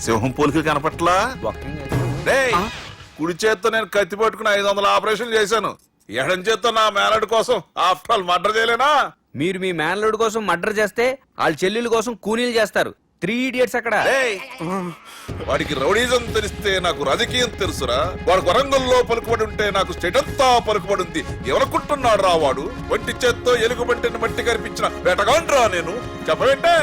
సింహం పోలికలు కనపట్లా? డేయ్, కుడి చేత్తో నేను కత్తి పట్టుకుని 500 ఆపరేషన్ చేశాను. ఎడం చేత్తో నా మేనడు కోసం ఆఫ్టర్ ఆల్ మర్డర్ చేయలేనా? మీరు మీ మేనల్లుడి కోసం మర్డర్ చేస్తే వాళ్ళ చెల్లెల కోసం కూనీలు చేస్తారు. 3 ఇడియట్స్ అక్కడ. డేయ్, వాడికి రౌడీజం తెలిస్తే నాకు రాజకీయం తెలుసురా. వాడు వరంగల్లో పలుకుబడి ఉంటే నాకు స్టేట్ అంతా పలుకుబడి ఉంది. ఎవరుకుంటున్నాడు రా వాడు? వంటి చేత్తో ఎలుగుబంటిని మట్టి కనిపించిన వేటగాండ్రా నేను. చెప్పబెట్టే.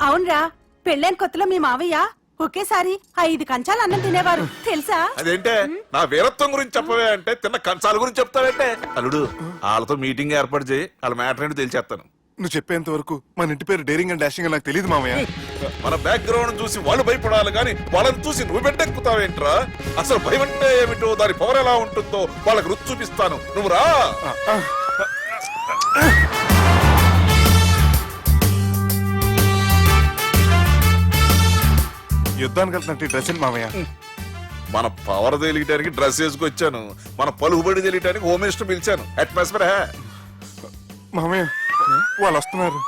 అవునరా, పెళ్ళైన కొత్తలో మీ మావయ్య ఒకేసారి 5 కంచాలు అన్నం తినేవారు తెలుసా? అదేంటే నా వీరత్వం గురించి చెప్పవే అంటే తిన్న కంచాల గురించి చెప్తావేంటే? అల్లుడు, వాళ్ళతో మీటింగ్ ఏర్పాటు చేయి. వాళ్ళ మ్యాటర్ ఏంటో తెలిసేస్తాను. నువ్వు చెప్పేంత వరకు మన ఇంటి పేరు డేరింగ్ అండ్ డాషింగ్ నాకు తెలియదు మామయ్య. మన బ్యాక్గ్రౌండ్ చూసి వాళ్ళు భయపడాలి కానీ వాళ్ళని చూసి నువ్వు బిడ్డెక్కుతావేంట్రా? అసలు భయం అంటే ఏమిటో, దాని పవర్ ఎలా ఉంటుందో వాళ్ళకి రుచి చూపిస్తాను. నువ్వు రా. యుద్ధానికి వెళ్తున్నట్టు డ్రెస్ ఏంటి మామయ్య? మన పవర్ తెలియటానికి డ్రెస్ వేసుకొచ్చాను. మన పలుకుబడి తెలియటానికి హోమ్ మినిస్టర్ పిలిచాను. అట్మాస్ఫియర్ హే మామయ్య, వాళ్ళు వస్తున్నారు.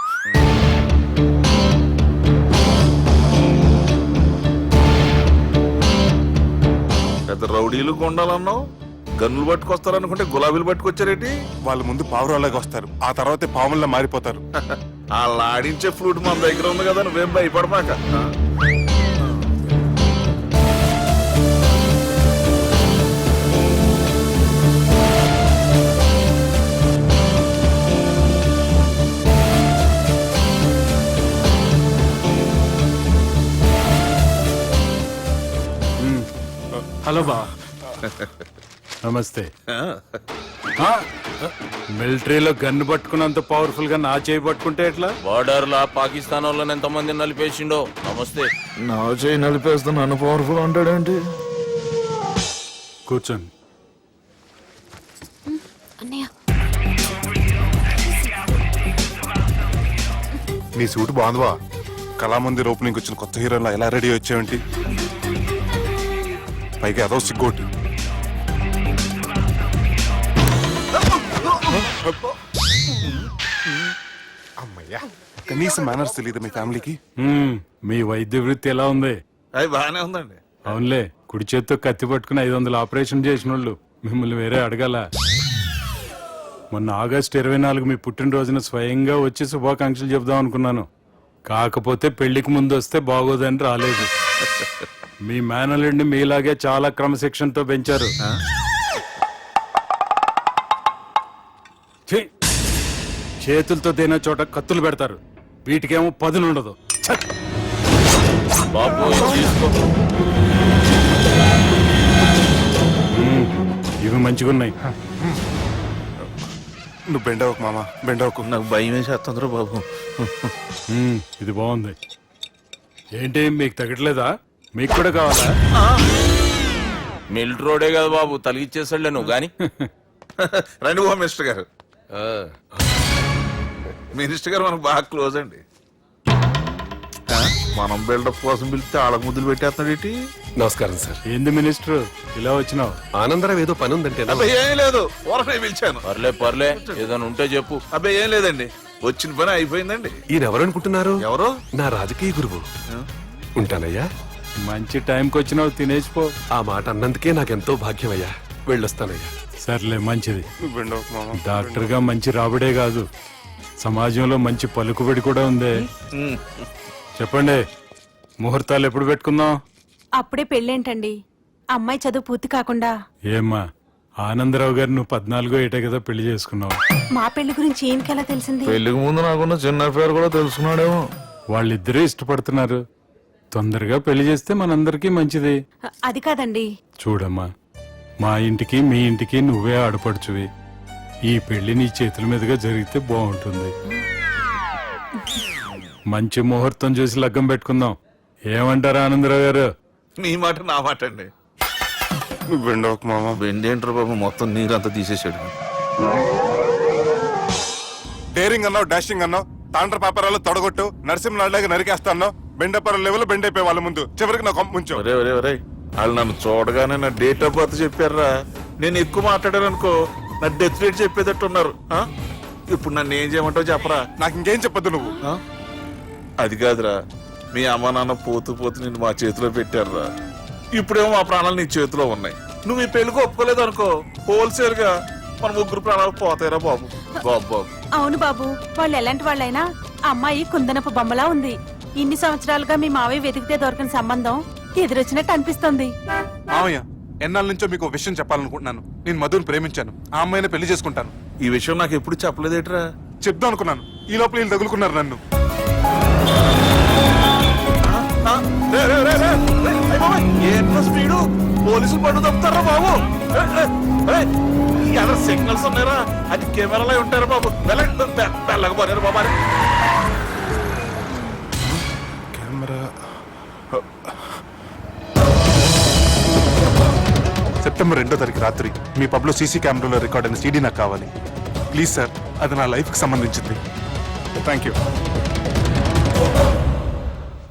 పెద్ద రౌడీలు కొండాలన్నావు, గన్నులు పట్టుకొస్తారనుకుంటే గులాబీలు పట్టుకొచ్చారేటి? వాళ్ళ ముందు పావురాలాగా వస్తారు, ఆ తర్వాతే పాముల్లా మారిపోతారు. వాళ్ళు ఆడించే ఫ్లూట్ మన దగ్గర ఉంది కదా, నువ్వేం భయపడమాక. హలో బా, నమస్తే. మిలిటరీలో గన్ను పట్టుకున్నంత పవర్ఫుల్ గా నా చేయి పట్టుకుంటే ఎట్లా? బార్డర్ లా పాకిస్తాన్ వాళ్ళని ఎంతమంది నలిపేసిండో. నమస్తే. నా చేయి నలిపేస్తా నన్ను పవర్ఫుల్ అంటాడేంటి? కూర్చోండి. నీ సూట్ బాగుందివా. కళామందిర్ ఓపెనింగ్ వచ్చిన కొత్త హీరోలా ఎలా రెడీ వచ్చావేంటి? పైగా అదో సిగ్గోటి. అమ్మయ్యా, కనీసం మేనర్స్ తెలియదు మీ ఫ్యామిలీకి. మీ వైద్య వృత్తి ఎలా ఉంది? అది బాగానే ఉందండి. అవునులే, కుడి చేత్తో కత్తి పట్టుకుని 500 ఆపరేషన్ చేసిన వాళ్ళు మిమ్మల్ని వేరే అడగాల. మొన్న ఆగస్టు 24 మీ పుట్టినరోజున స్వయంగా వచ్చి శుభాకాంక్షలు చెబుదాం అనుకున్నాను. కాకపోతే పెళ్లికి ముందు వస్తే బాగోదని రాలేదు. మీ మేనల్లుడిని మీలాగే చాలా క్రమశిక్షణతో పెంచారు. చేతులతో తినే చోట కత్తులు పెడతారు, వీటికేమో పదునుండదు. బాబు తీసుకో. ఇవి మంచిగున్నాయి. నువ్వు బెండవకు మామ, బెండవకు. నాకు భయం వేసేస్తుందిరా బాబు. ఇది బాగుంది. ఏంటి మీకు తగ్గట్లేదా? మీకు కూడా కావాలా? మిలిటరీ రోడే కదా బాబు, తలిగిచ్చేసాడులే నువ్వు గాని. రండి హోమ్ మినిస్టర్ గారు. మినిస్టర్ గారు మనకు బాగా క్లోజ్ అండి. మనం బిల్డప్ కోసం పిలిస్తే ఆళ్ళకు ముద్దులు పెట్టేస్తున్నాడు ఏంటి? నమస్కారం సార్. ఏంది మినిస్టర్ ఇలా వచ్చినావు? ఆనందరావు ఏదో పని ఉందంటే. అబ్బాయి ఏం లేదు, ఊరనే పిలిచాను. పర్లే ఏదైనా ఉంటే చెప్పు. అబ్బాయి ఏం లేదండి, వచ్చిన పని అయిపోయిందండి. ఈయన ఎవరు అనుకుంటున్నారు? ఎవరు? నా రాజకీయ గురువు. ఉంటానయ్యా. మంచి టైంకి వచ్చినావు, తినేసిపో. ఆ మాట అన్నందుకే నాకెంతో భాగ్యమయ్యా. వెళ్ళొస్తానయ్యా. సర్లే, మంచిది. నువ్వు బెండవకు మామ. డాక్టర్ గా మంచి రాబడే కాదు, సమాజంలో మంచి పలుకుబడి కూడా ఉంది. చెప్పండి, ముహూర్తాలు ఎప్పుడు పెట్టుకుందాం? అప్పుడే పెళ్ళేంటండి, అమ్మాయి చదువు పూర్తి కాకుండా. ఏమ్మా, ఆనందరావు గారు నువ్వు 14 ఏటే కదా పెళ్లి చేసుకున్నావు. మా పెళ్లి గురించి ఈయనకెలా తెలిసింది? పెళ్లికి ముందు నాకున్న చిన్న పేరు కూడా తెలుసుకున్నాడేమో. వాళ్ళిద్దరే ఇష్టపడుతున్నారు, తొందరగా పెళ్లి చేస్తే మనందరికీ మంచిది. అది కాదండి. చూడమ్మా, మా ఇంటికి మీ ఇంటికి నువ్వే ఆడపడుచువి. ఈ పెళ్లి నీ చేతుల మీదుగా జరిగితే బాగుంటుంది. మంచి ముహూర్తం చూసి లగ్గం పెట్టుకుందాం. ఏమంటారా ఆనందరావు గారు? మీ మాట నా మాట అండి. నువ్వు బెండవకు మామ. బెండేంటారు బాబు, మొత్తం నీరంతా తీసేసాడు. డేరింగ్ అన్నావు, డాషింగ్ అన్నావు, తాండ్ర పాపరాలు తొడగొట్టు, నరసింహలాగా నరికేస్తా అన్నావు. బెండపర లెవెల్ బెండ్ అయిపోయి వాళ్ళ ముందు చివరికి నా కొంప ముంచావు. వాళ్ళు నన్ను చూడగానే నా డేట్ ఆఫ్ బర్త్ చెప్పారా? నేను ఎక్కువ మాట్లాడాను అనుకో, నా డెత్ రేట్ చెప్పేటట్టున్నారు. ఇప్పుడు నన్ను ఏం చేయమంటావు చెప్పరా? నాకు ఇంకేం చెప్పద్దు నువ్వు. అది కాదురా, మీ అమ్మ నాన్న పోతూ పోతూ నిన్ను మా చేతిలో పెట్టారురా. ఇప్పుడేమో మా ప్రాణాలు నీ చేతిలో ఉన్నాయి. నువ్వు ఈ పెళ్లికి ఒప్పుకోలేదు అనుకో, హోల్సేల్ గా మన ముగ్గురు ప్రాణాలు పోతాయిరా బాబు. బాబు బాబు అవును బాబు, వాళ్ళు ఎలాంటి వాళ్ళైనా అమ్మాయి కుందనపు బొమ్మలా ఉంది. ఇన్ని సంవత్సరాలుగా మీ మావయ్య వెతికితే దొరకని సంబంధం ఎదురొచ్చినట్టు అనిపిస్తుంది. మామయ్య, ఎన్నాళ్ళ నుంచో మీకు ఒక విషయం చెప్పాలనుకుంటున్నాను. నేను మధుని ప్రేమించాను. ఆ అమ్మాయిని పెళ్లి చేసుకుంటాను. ఈ విషయం నాకు ఎప్పుడు చెప్పలేదేట్రా? చెప్దాం అనుకున్నాను, ఈ లోపల వీళ్ళు తగులుకున్నారు నన్ను. ఏంట్రా స్పీడు? పోలీసులు పట్టు తప్పుతారా బాబు? ఎలా సిగ్నల్స్ ఉన్నారా? అది కెమెరాలో ఉంటారా బాబు? వెళ్ళకపోయారు బాబా. కెమెరా సెప్టెంబర్ 2వ తారీఖు రాత్రి మీ పబ్లో సీసీ కెమెరాలో రికార్డ్ అయిన సీడీ నాకు కావాలి. ప్లీజ్ సార్, అది నా లైఫ్ కి సంబంధించింది. Thank you.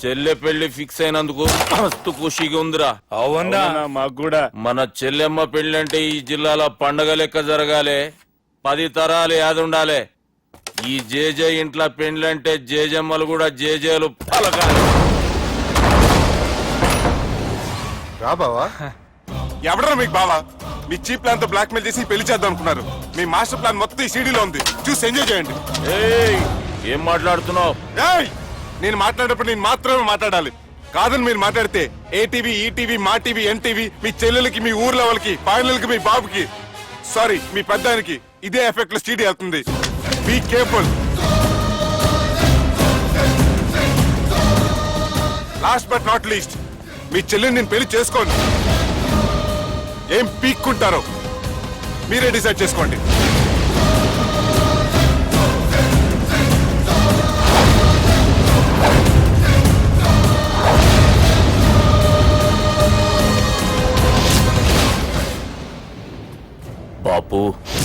చెల్లె పెళ్లి ఫిక్స్ అయినందుకు మస్తు ఖుషిగా ఉందిరా. అవునా మాకు కూడా. మన చెల్లెమ్మ పెళ్లి అంటే ఈ జిల్లాలో పండగ లెక్క జరగాలి, 10 తరాలు యాదుండాలి. ఈ జేజే ఇంట్లో పెండ్లంటే జేజమ్మలు కూడా జేజేలు పలకాలి. రా బావా. ఎవడరా మీకు బావా? మీ చీప్ ప్లాన్ తో బ్లాక్ మెయిల్ చేసి పెళ్లి చేద్దాం అనుకున్నారు. మీ మాస్టర్ ప్లాన్ మొత్తం ఈ సీడీలో ఉంది, చూసి ఎంజాయ్ చేయండి. ఏయ్, ఏం మాట్లాడుతున్నావు? ఏయ్, నేను మాట్లాడేటప్పుడు నేను మాత్రమే మాట్లాడాలి. కాదని మీరు మాట్లాడితే ఏటీవీ, ఈటీవీ, మా టీవీ, ఎన్టీవీ, మీ చెల్లెలకి, మీ ఊర్లో వాళ్ళకి, ఫైనల్కి మీ బాబుకి, సారీ మీ పెద్దానికి ఇదే ఎఫెక్ట్ లో సీడీ అవుతుంది. Be careful. Last but not least, మీ చెల్లెని నేను పెళ్లి చేసుకోండి. ఏం పీక్కుంటారో మీరే డిసైడ్ చేసుకోండి. బాపు,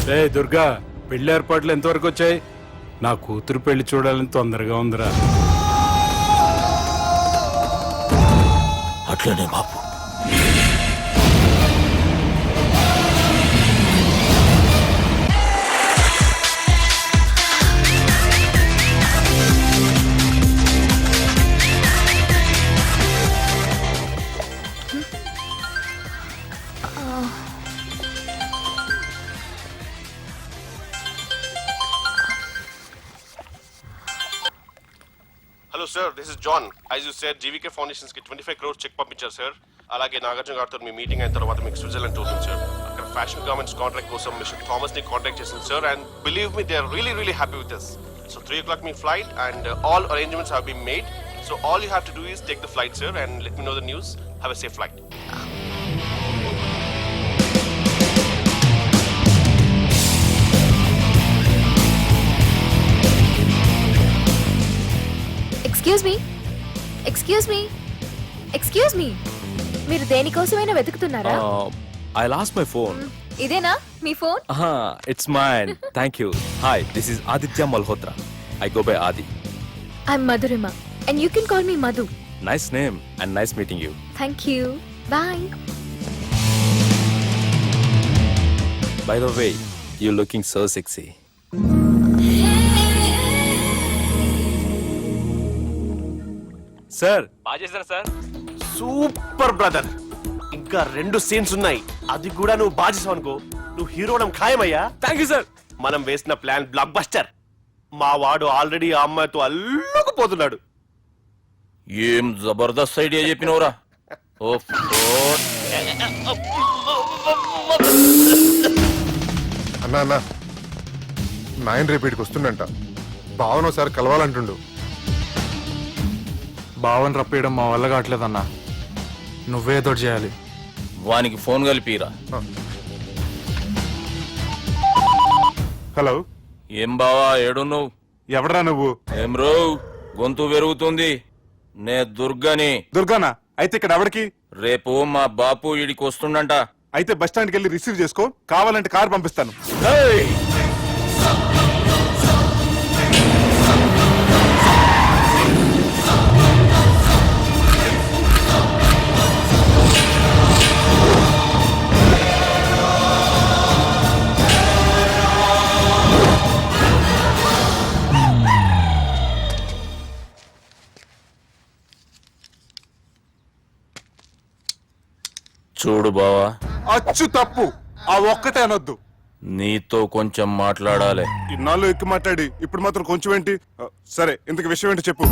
రే దుర్గా, పెళ్లి ఏర్పాట్లు ఎంతవరకు వచ్చాయి? నా కూతురు పెళ్లి చూడాలని తొందరగా ఉందిరా. అట్లనే బాపు. Hello sir, this is John. As you said, GVK Foundations కి 25 crores చెక్ పంపించారు సార్. అలాగే నాగార్జున గారితో మీ మీటింగ్ అయిన తర్వాత మీకు స్విట్జర్లాండ్ టూర్ ఉంది సార్. అక్కడ ఫ్యాషన్ గార్మెంట్స్ కాంట్రాక్ట్ కోసం మిస్టర్ థామస్ ని కాంటాక్ట్ చేసింది sir. And believe me, they are really happy with us. So 3 o'clock మీ flight and all arrangements have been made. So all you have to do is take the flight sir and let me know the news. Have a safe flight. Excuse me, మీరు దేనికోసమైనా వెతుకుతున్నారా? I lost my phone. ఇదేనా మీ phone? It's mine. Thank you. Hi, this is Aditya Malhotra. I go by Adi. I'm Madhurima and you can call me Madhu. Nice name and nice meeting you. Thank you. Bye. By the way, you're looking so sexy. Sir, బాగా చేశారా sir? Super brother. ఇంకా 2 scenes ఉన్నాయి, అది కూడా నువ్వు బాజేసావు అనుకో, నువ్వు హీరోడం ఖాయమయ్యా. Thank you, sir. మనం వేసిన ప్లాన్ బ్లాక్ బస్టర్. మా వాడు ఆల్రెడీ ఆ అమ్మాయితో అల్లుకుపోతున్నాడు. ఏం జబర్దస్త్ ఐడియా చెప్పినవురా. అన్నా అన్నా, నాయన రేపటికి వస్తుండంట. భావన ఒకసారి కలవాలంటుండు. భావన రప్పేయడం మా వల్ల కావట్లేదన్నా, నువ్వే తోడు చేయాలి. వానికి ఫోన్ కలిపిరా. హలో, ఏం బావా, ఏడున్నావు? ఎవడరా నువ్వు? ఏం రో, గొంతు పెరుగుతుంది. నే దుర్గాని. దుర్గానా? అయితే ఇక్కడ ఎవరికి? రేపు మా బాపు ఈడికి వస్తుండంట. అయితే బస్ స్టాండ్కి వెళ్ళి రిసీవ్ చేసుకో, కావాలంటే కార్ పంపిస్తాను. ఏయ్! చూడు బావా, అచ్చు తప్పు. ఆ ఒక్కటే అనొద్దు. నీతో కొంచెం మాట్లాడాలి. ఇన్నాళ్ళు ఎక్కువ మాట్లాడి ఇప్పుడు మాత్రం కొంచెం ఏంటి? సరే, ఇంతకు విషయం ఏంటి చెప్పు.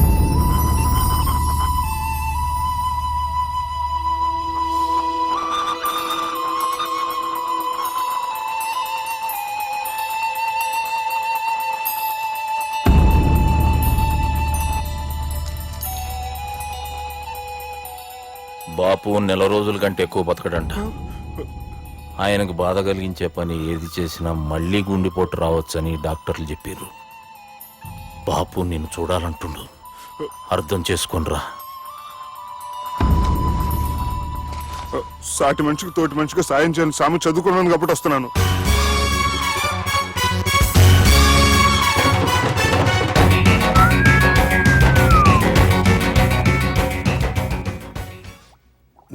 బాపు నెల రోజుల కంటే ఎక్కువ బతకడంట. ఆయనకు బాధ కలిగించే పని ఏది చేసినా మళ్ళీ గుండెపోటు రావచ్చని డాక్టర్లు చెప్పారు. బాపు నిన్ను చూడాలంటుండు, అర్థం చేసుకునిరా. సాటి మనిషికి తోటి మనిషికి సాయం చేయని సామి చదువుకున్నాను కాబట్టి వస్తున్నాను.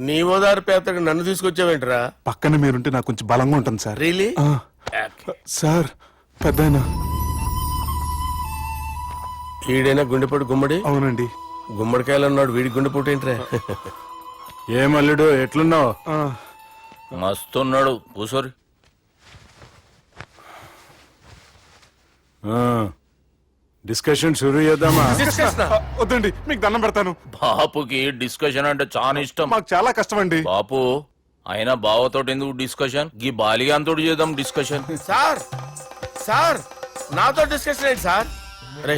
నీ ఓదారు పేదకు నన్ను తీసుకొచ్చావేంట్రా? పక్కన మీరుంటే నాకు కొంచెం బలంగా ఉంటుంది సార్. రియలీ? సార్, పెద్దాయన. ఈడైనా గుండెపోటు గుమ్మడి? అవునండి. గుమ్మడికాయలు అన్నాడు, వీడి గుండెపోటు ఏంట్రా? ఏమల్లుడు ఎట్లున్నావు? మస్తున్నాడు కూసోరి. డిస్కషన్ షురూ చేద్దామా? వద్దండి, మీకు దండం పెడతాను. బాపుకి డిస్కషన్ అంటే చాలా ఇష్టం. మాకు చాలా కష్టం అండి. బాపు అయినా బావతోటి ఎందుకు డిస్కషన్? గీ బాలిగాంతోటి చేద్దాం డిస్కషన్. సార్ సార్ నాతో డిస్కషన్ ఏంటి సార్? రే,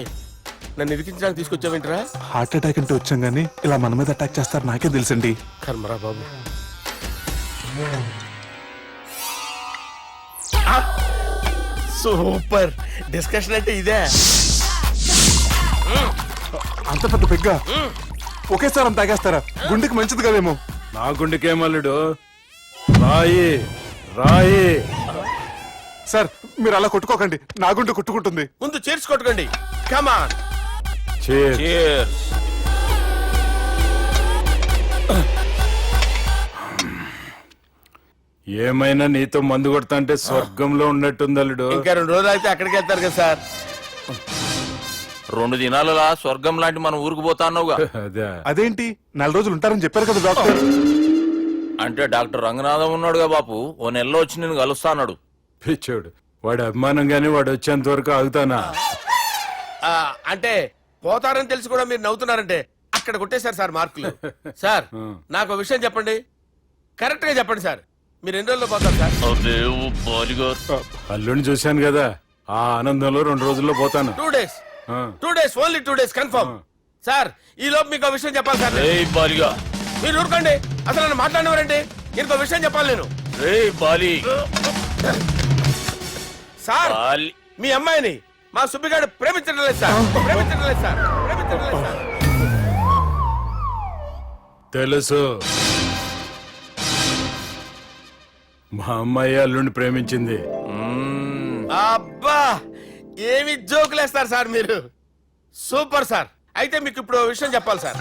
నన్ను ఇరికించడానికి తీసుకొచ్చావేంట్రా? హార్ట్ అటాక్ అంటే వచ్చాం గానీ ఇలా మన మీద అటాక్ చేస్తారు నాకే తెలుసండి. కర్మరా బాబు. సూపర్ డిస్కషన్ అంటే ఇదే. అంత పెద్ద పెగ్గా ఒకేసారి అంత తాగేస్తారా? గుండెకి మంచిది కదేమో. నా గుండెకేమల్లుడు, రాయి రాయి. సార్, మీరు అలా కొట్టుకోకండి, నా గుండె కొట్టుకుంటుంది. ముందు చేర్చుకొట్టుకోండి. కమాన్. Cheers. ఏమైనా నీతో మందు కొడతా అంటే స్వర్గంలో ఉన్నట్టుంది అల్లుడు. ఇంకా 2 రోజులు అయితే అక్కడికి వెళ్తారు కదా సార్. 2 దినాలలా స్వర్గం లాంటి మన ఊరికి పోతాన్నావుగా. అదే అదేంటి, 4 రోజులు ఉంటారని చెప్పారు కదా డాక్టర్. అంటే డాక్టర్ రంగనాథం ఉన్నాడుగా బాపు, ఓ నెలలో వచ్చి నేను కలుస్తా అన్నాడు. పిచ్చోడు, వాడి అభిమానం గాని వాడు వచ్చేంత వరకు ఆగుతానా? అంటే పోతారని తెలిసి కూడా మీరు నవ్వుతున్నారంటే అక్కడ కొట్టేశారు సార్ మార్కులు. సార్, నాకు విషయం చెప్పండి, కరెక్ట్ గా చెప్పండి సార్. మీరు ఎన్ని రోజుల్లో పోతారు సార్? అల్లుడిని చూశాను కదా, ఆ ఆనందంలో 2 రోజుల్లో పోతాను. 2 days. 2 days, only 2 days confirm. Sir, ఈ లోపు మీకు విషయం చెప్పాలి సార్. బాలిగా మీరు ఊరుకోండి, అసలు నన్ను మాట్లాడినవారండి. ఇంకో విషయం చెప్పాలి నేను. బాలి సార్, బాలి మీ అమ్మాయిని మా సుబ్బిగాడు ప్రేమించడం లేదు సార్. ప్రేమించడం లేదు సార్. ప్రేమించడం లేదు సార్. తెలుసు, మా అమ్మాయి అల్లుడిని ప్రేమించింది. అబ్బా, ఏమి జోకులేస్తారు సార్ మీరు. Super sir. అయితే మీకు ఇప్పుడు ఓ విషయం చెప్పాలి సార్.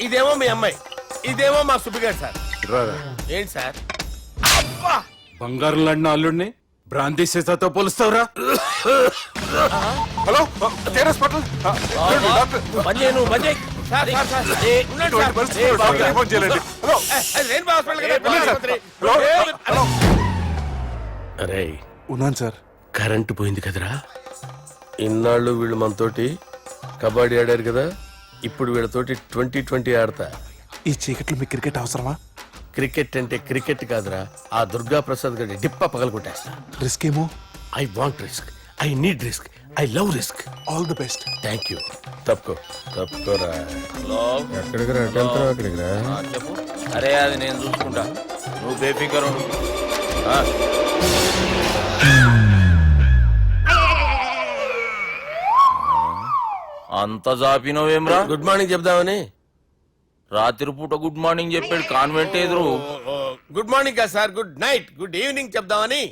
ఇదేమో మీ అమ్మాయి, ఇదేమో మా సుబ్బిగాడు సార్. రారా. ఏంటి సార్? అబ్బా, బంగారం లాంటి అల్లుడిని భ్రాంతి సీతతో పోలుస్తావురా? హలో, కేరస్ పటల్. Sir, sir, sir. ఉండండి సార్. ఫోన్ చేయాలండి. హలో, రెయిన్బో హాస్పిటల్ కదా, వెళ్ళండి సార్. ఆసుపత్రి. Hello, hello. అరే, ఉన్నాను సార్. కరెంటు పోయింది కదరా. ఇన్నాళ్ళు వీళ్ళు మనతోటి కబడ్డీ ఆడారు కదా, ఇప్పుడు వీళ్ళతోటి 2020 ఆడతా. ఈ చీకట్లో మీకు క్రికెట్ అవసరమా? క్రికెట్ అంటే క్రికెట్ కాదురా, ఆ దుర్గా ప్రసాద్ గారి డిప్ప పగలగొట్టేస్తా. రిస్క్ ఏమో. I want risk, I need risk, I love risk. All the best. Thank you. తప్పుకోరా. ఎక్కడికి రా? అక్కడికి రా. చెప్పు. అరే, అది నేను చూసుకుంటా, నువ్వు బేఫికర్ ఉండు. అంత జాపినవేమ్రా? గుడ్ మార్నింగ్ చెప్దామని. రాత్రి పూట గుడ్ మార్నింగ్ చెప్పాడు కాన్వెంట్ ఎదురు. గుడ్ మార్నింగ్ కాదు sir, good night, good evening చెప్దామని.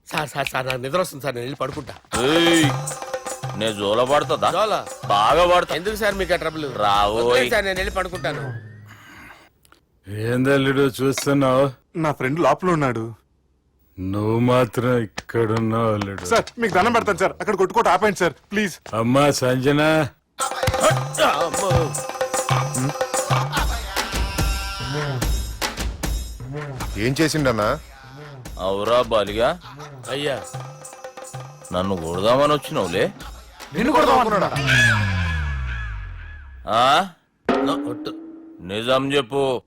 సార్ సార్ సార్, నాకు నిద్ర వస్తుంది సార్, నేను వెళ్ళి పడుకుంటా. నేను జోల పడుతుందా? జోల? బాగా పడతా. ఎందుకు సార్ మీకు ఆ ట్రబుల్? రావోయ్ సార్, నేను వెళ్ళి పడుకుంటాను. ఏందల్లుడు చూస్తున్నావు? నా ఫ్రెండ్ లోపల ఉన్నాడు. నువ్వు మాత్రం ఇక్కడున్నావు అల్లుడు. సార్, మీకు దండం పెడతాను సార్, అక్కడ కొట్టుకోట ఆపండి సార్, ప్లీజ్. అమ్మా సంజన, ఏం చేసిండన్నా? అవురా బాలిగా, అయ్యా నన్ను కొడదామని వచ్చినావులే. నిన్ను కూడా ఆ? నిజం చెప్పు.